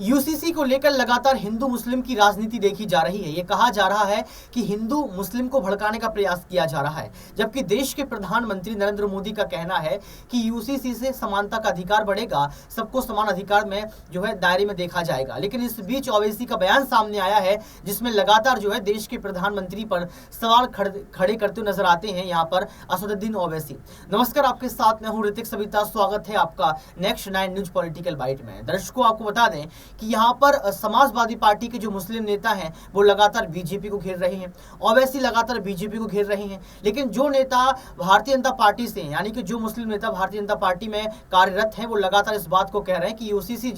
UCC को लेकर लगातार हिंदू मुस्लिम की राजनीति देखी जा रही है। ये कहा जा रहा है कि हिंदू मुस्लिम को भड़काने का प्रयास किया जा रहा है, जबकि देश के प्रधानमंत्री नरेंद्र मोदी का कहना है कि यूसीसी से समानता का अधिकार बढ़ेगा, सबको समान अधिकार में दायरे में देखा जाएगा। लेकिन इस बीच ओवैसी का बयान सामने आया है, जिसमें लगातार देश के प्रधानमंत्री पर सवाल खड़े करते हुए नजर आते हैं। यहाँ पर असदुद्दीन ओवैसी। नमस्कार, आपके साथ मैं हूँ ऋतिक सविता। स्वागत है आपका नेक्स्ट 9 न्यूज पॉलिटिकल बाइट में। दर्शकों, आपको बता दें कि यहाँ पर समाजवादी पार्टी के जो मुस्लिम नेता हैं वो लगातार बीजेपी को घेर रहे हैं, ओवैसी लगातार बीजेपी को घेर रहे हैं। लेकिन जो नेता भारतीय जनता पार्टी से, यानी कि जो मुस्लिम नेता भारतीय जनता पार्टी में कार्यरत हैं, वो लगातार इस बात को कह रहे हैं कि यूसीसी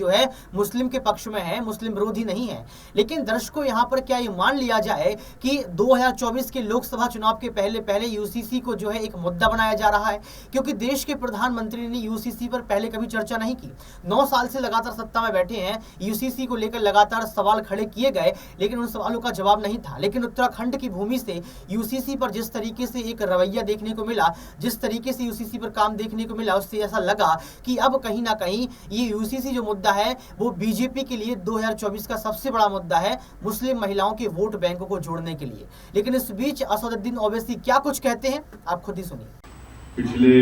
मुस्लिम के पक्ष में है, मुस्लिम विरोधी नहीं है। लेकिन दर्शकों, यहाँ पर क्या ये मान लिया जाए कि 2024 के लोकसभा चुनाव के पहले यूसीसी को एक मुद्दा बनाया जा रहा है? क्योंकि देश के प्रधानमंत्री ने यूसीसी पर पहले कभी चर्चा नहीं की। 9 साल से लगातार सत्ता में बैठे हैं, यूसीसी को लेकर लगातार सवाल खड़े किए गए, लेकिन उन सवालों का जवाब नहीं था। लेकिन उत्तराखंड की भूमि से यूसीसी पर जिस तरीके से एक रवैया देखने को मिला, जिस तरीके से यूसीसी पर काम देखने को मिला, उससे ऐसा लगा कि अब कहीं ना कहीं ये यूसीसी जो मुद्दा है वो बीजेपी के लिए 2024 का सबसे बड़ा मुद्दा है, मुस्लिम महिलाओं के वोट बैंकों को जोड़ने के लिए। लेकिन इस बीच असदुद्दीन ओवैसी क्या कुछ कहते हैं, आप खुद ही सुनिए। पिछले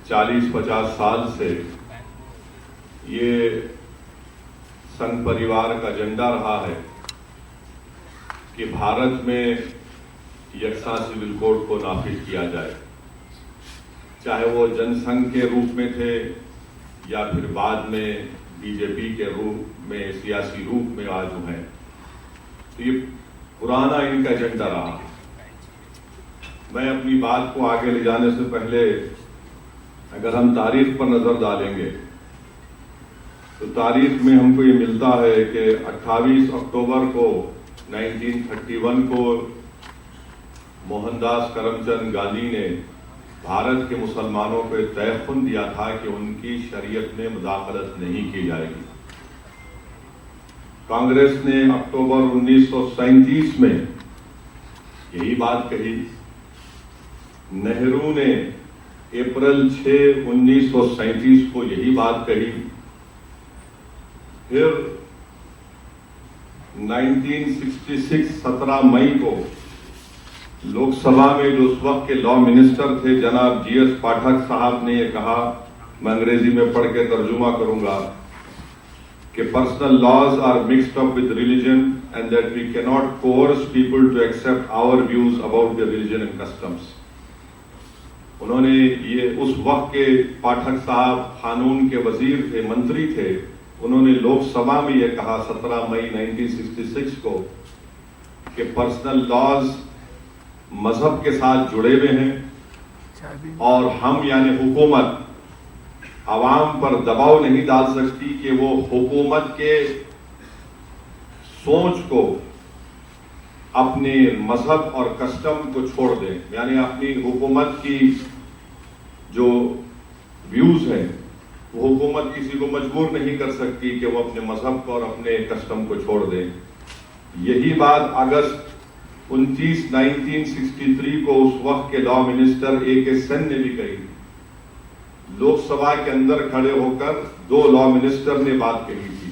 40-50 साल से ये संघ परिवार का एजेंडा रहा है कि भारत में यकसा सिविल कोड को नाफिज किया जाए, चाहे वो जनसंघ के रूप में थे या फिर बाद में बीजेपी के रूप में, सियासी रूप में आज हैं। तो ये पुराना इनका एजेंडा रहा। मैं अपनी बात को आगे ले जाने से पहले अगर हम तारीख पर नजर डालेंगे तो तारीख में हमको ये मिलता है कि 28 अक्टूबर को 1931 को मोहनदास करमचंद गांधी ने भारत के मुसलमानों को तयख्खुन दिया था कि उनकी शरीयत में मुदाखलत नहीं की जाएगी। कांग्रेस ने अक्टूबर 1937 में यही बात कही। नेहरू ने अप्रैल 6, 1937 को यही बात कही। फिर 1966 17 मई को लोकसभा में जो उस वक्त के लॉ मिनिस्टर थे जनाब जीएस पाठक साहब ने यह कहा, मैं अंग्रेजी में पढ़ के तर्जुमा करूंगा, कि personal laws are mixed up with religion and that we can not coerce people to accept our views about the religion and customs. उन्होंने ये उस वक्त के पाठक साहब कानून के वजीर थे, मंत्री थे, उन्होंने लोकसभा में यह कहा 17 मई 1966 को कि पर्सनल लॉज मजहब के साथ जुड़े हुए हैं और हम यानी हुकूमत आवाम पर दबाव नहीं डाल सकती कि वो हुकूमत के सोच को, अपने मजहब और कस्टम को छोड़ दें। यानी अपनी हुकूमत की जो व्यूज हैं वो हुकूमत किसी को मजबूर नहीं कर सकती कि वो अपने मजहब को और अपने कस्टम को छोड़ दें। यही बात अगस्त 29, 1963 को उस वक्त के लॉ मिनिस्टर A.K. सेन ने भी कही। लोकसभा के अंदर खड़े होकर 2 लॉ मिनिस्टर ने बात कही थी।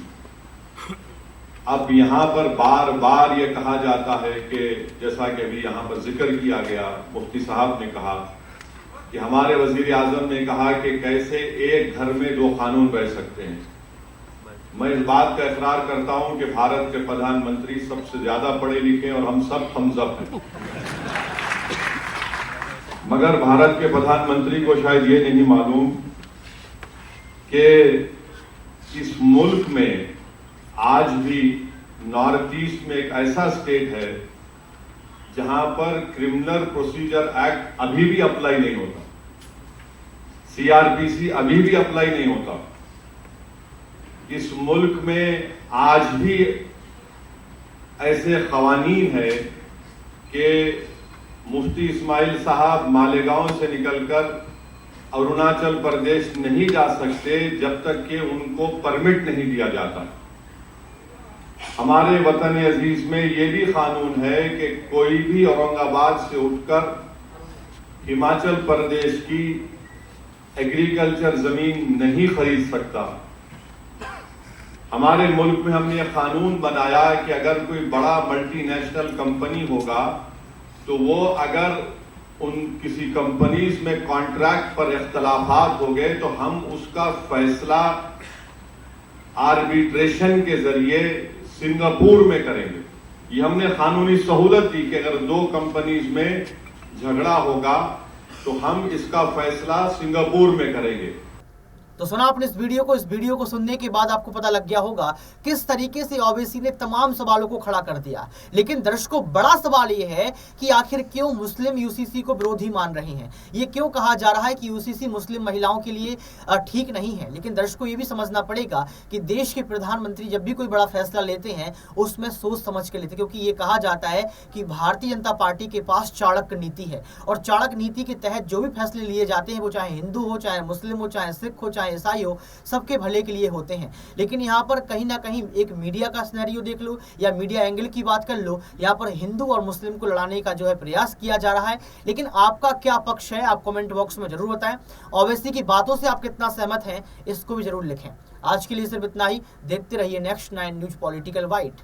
अब यहां पर बार बार यह कहा जाता है कि जैसा कि अभी यहां पर जिक्र किया गया, मुफ्ती साहब ने कहा कि हमारे वजीर आजम ने कहा कि कैसे एक घर में 2 कानून रह सकते हैं। मैं इस बात का इकरार करता हूं कि भारत के प्रधानमंत्री सबसे ज्यादा पढ़े लिखे और हम सब थम्सअप हैं, मगर भारत के प्रधानमंत्री को शायद ये नहीं मालूम कि इस मुल्क में आज भी नॉर्थ ईस्ट में एक ऐसा स्टेट है जहां पर क्रिमिनल प्रोसीजर एक्ट अभी भी अप्लाई नहीं होता, सीआरपीसी अभी भी अप्लाई नहीं होता। इस मुल्क में आज भी ऐसे कवानीन है कि मुफ्ती इस्माइल साहब मालेगांव से निकलकर अरुणाचल प्रदेश नहीं जा सकते जब तक कि उनको परमिट नहीं दिया जाता। हमारे वतन अजीज में यह भी कानून है कि कोई भी औरंगाबाद से उठकर हिमाचल प्रदेश की एग्रीकल्चर जमीन नहीं खरीद सकता। हमारे मुल्क में हमने यह कानून बनाया कि अगर कोई बड़ा मल्टीनेशनल कंपनी होगा तो वो अगर उन किसी कंपनीज में कॉन्ट्रैक्ट पर इख्तलाफात हो गए तो हम उसका फैसला आर्बिट्रेशन के जरिए सिंगापुर में करेंगे। ये हमने कानूनी सहूलत दी कि अगर दो कंपनीज में झगड़ा होगा तो हम इसका फैसला सिंगापुर में करेंगे। तो सुना आपने इस वीडियो को सुनने के बाद आपको पता लग गया होगा किस तरीके से ओवैसी ने तमाम सवालों को खड़ा कर दिया। लेकिन दर्शकों, बड़ा सवाल यह है कि आखिर क्यों मुस्लिम यूसीसी को विरोधी मान रहे हैं। ये क्यों कहा जा रहा है कि यूसीसी मुस्लिम महिलाओं के लिए ठीक नहीं है। लेकिन दर्शकों, ये भी समझना पड़ेगा कि देश के प्रधानमंत्री जब भी कोई बड़ा फैसला लेते हैं उसमें सोच समझ के लेते हैं, क्योंकि ये कहा जाता है कि भारतीय जनता पार्टी के पास चाणक्य नीति है और चाणक्य नीति के तहत जो भी फैसले लिए जाते हैं वो चाहे हिंदू हो, चाहे मुस्लिम हो, चाहे सिख हो, चाहे ईसाई हो, सबके भले के लिए होते हैं। लेकिन यहाँ पर कहीं ना कहीं एक मीडिया का सिनेरियो देख लो या मीडिया एंगल की बात कर लो, यहाँ पर हिंदू और मुस्लिम को लड़ाने का जो है प्रयास किया जा रहा है। लेकिन आपका क्या पक्ष है, आप कमेंट बॉक्स में जरूर बताएं। ओवैसी की बातों से आप कितना सहमत हैं इसको भी जरूर लिखें। आज के लिए सिर्फ इतना ही। देखते रहिए नेक्स्ट 9 न्यूज पॉलिटिकल वाइट।